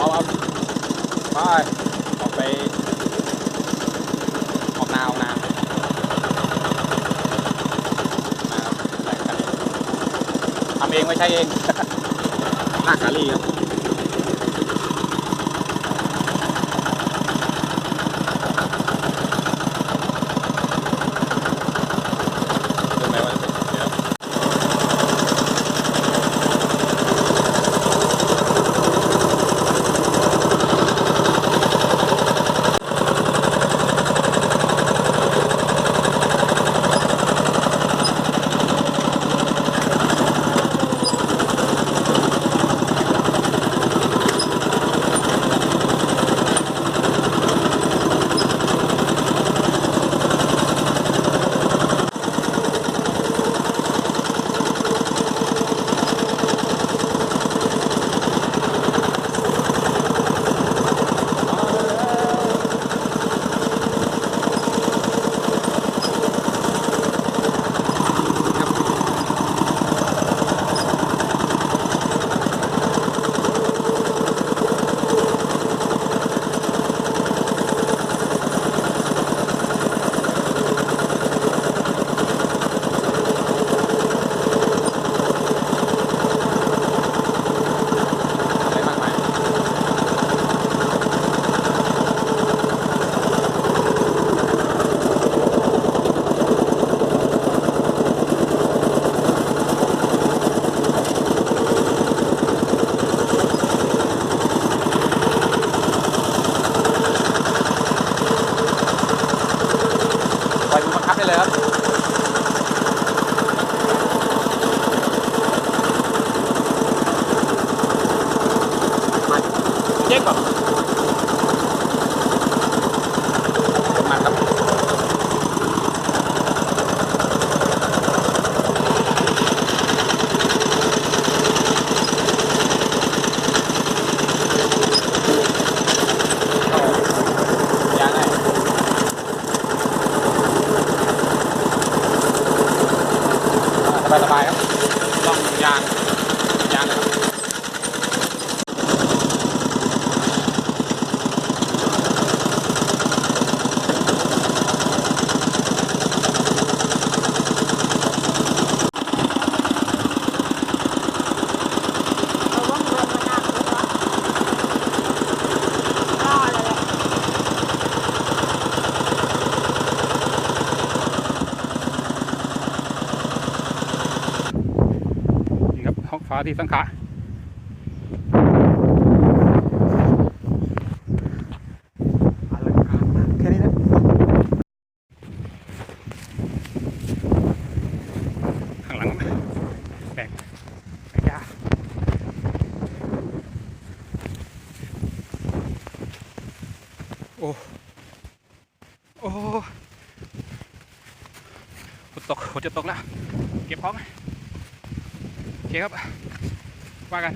เอาไปออกไปออกนานะครับใส่คันนี้ทำเองไม่ใช่เองหน้าคาลีครับได้เลยครับเจ๊กก่อนมาครับสบายๆครับล่องยางนะครับฟ้าที่สังขะอลังการมากแค่นี้นะข้างหลังแบกยาโอ้ฝนจะตกแล้วเก็บของโอเคครับว่ากัน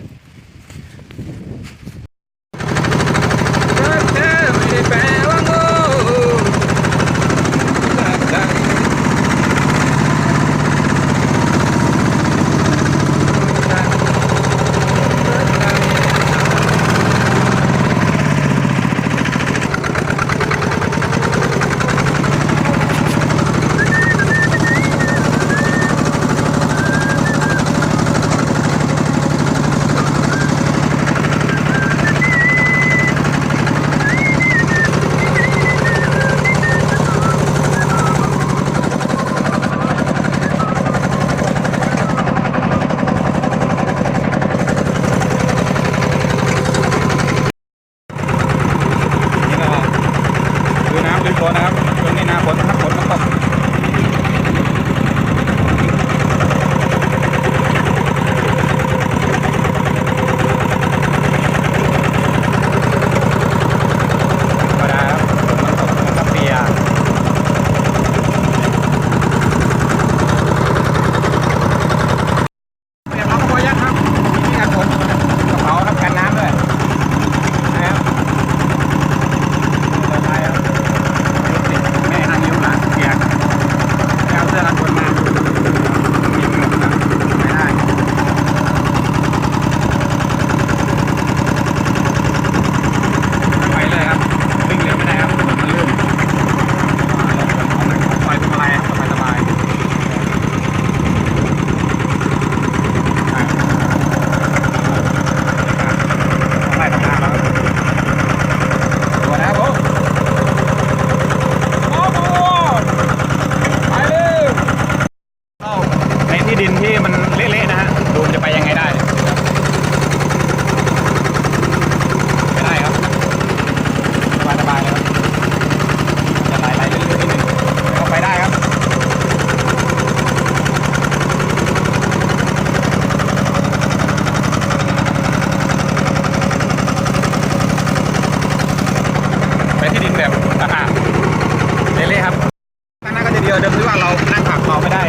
กว่าเดิมที่ว่าเรานั่งขับเราไม่ได้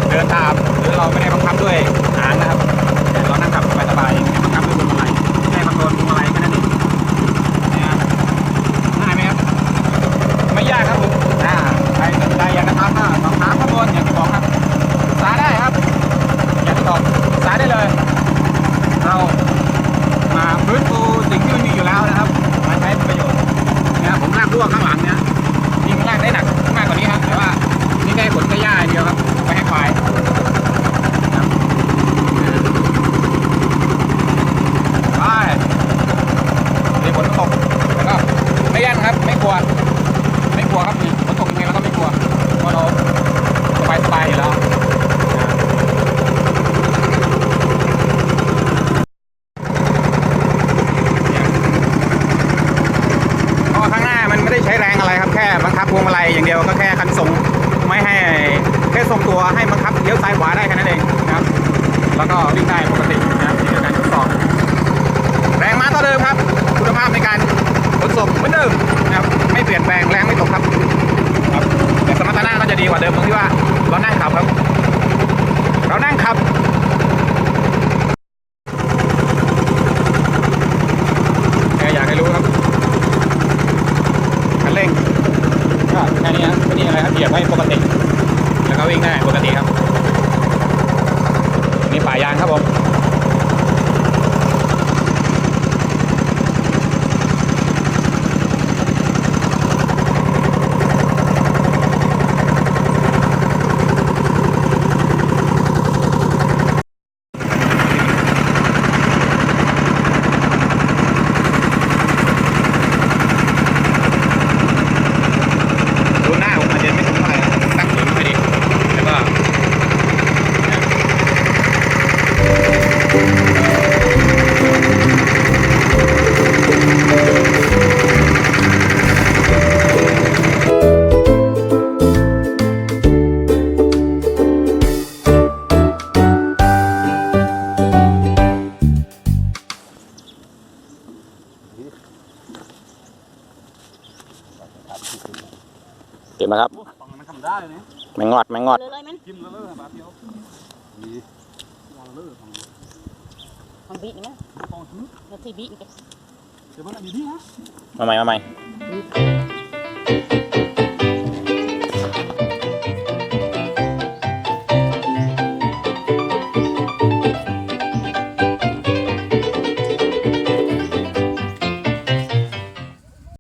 เดินตามหรือเราไม่ได้บังคับด้วยหางนะครับเรานั่งขับสบายๆบังคับด้วยพวงมาลัยแค่คอนโทรลพวงมาลัยแค่นั้นเองง่ายไหมครับไม่ยากครับผมใครสนใจอยากจะทำก็สอบถามข้อมูลอย่างที่บอกครับศึกษาได้ครับอย่างที่บอกศึกษาได้เลยเรามาฟื้นฟูสิ่งที่มันมีอยู่แล้วนะครับมาใช้ประโยชน์เนี่ยผมลากรั่วข้างหลังเนี่ยจริงลากได้หนักมากกว่านี้ครับแต่ว่านี่แค่ขนแค่หญ้าเดียวครับไปให้ควายไปนี่ฝนตกแล้วก็ไม่ยันครับไม่กลัวครับนี่ฝนตกยังไงเราก็ไม่กลัวเพราะเราสบายอยู่แล้วใช้แรงอะไรครับแค่บังคับพวงมาลัยอย่างเดียวก็แค่คันส่งไม่ให้แค่ส่งตัวให้บังคับเลี้ยวซ้ายขวาได้แค่นั้นเองนะครับแล้วก็วิ่งได้ปกตินะครับนี่คือการทดสอบแรงม้าเท่าเดิมครับคุณภาพในการขนส่งเหมือนเดิมนะครับไม่เปลี่ยนแปลงแรงไม่ตกครับแต่สมรรถนะก็จะดีกว่าเดิมตรงที่ว่าเรานั่งขับครับเรานั่งขับอยากให้รู้ครับเร่งก็แค่นี้ครับนี่อะไรครับเหยียบให้ปกติแล้วก็วิ่งได้ปกติครับนี่ป่ายางครับผมเก็บนะครับแมงงอดจิ้มเลยบาทเดียวทำบีบนะนาทีบีบกันเดี๋ยวมันมีดีนะมาใหม่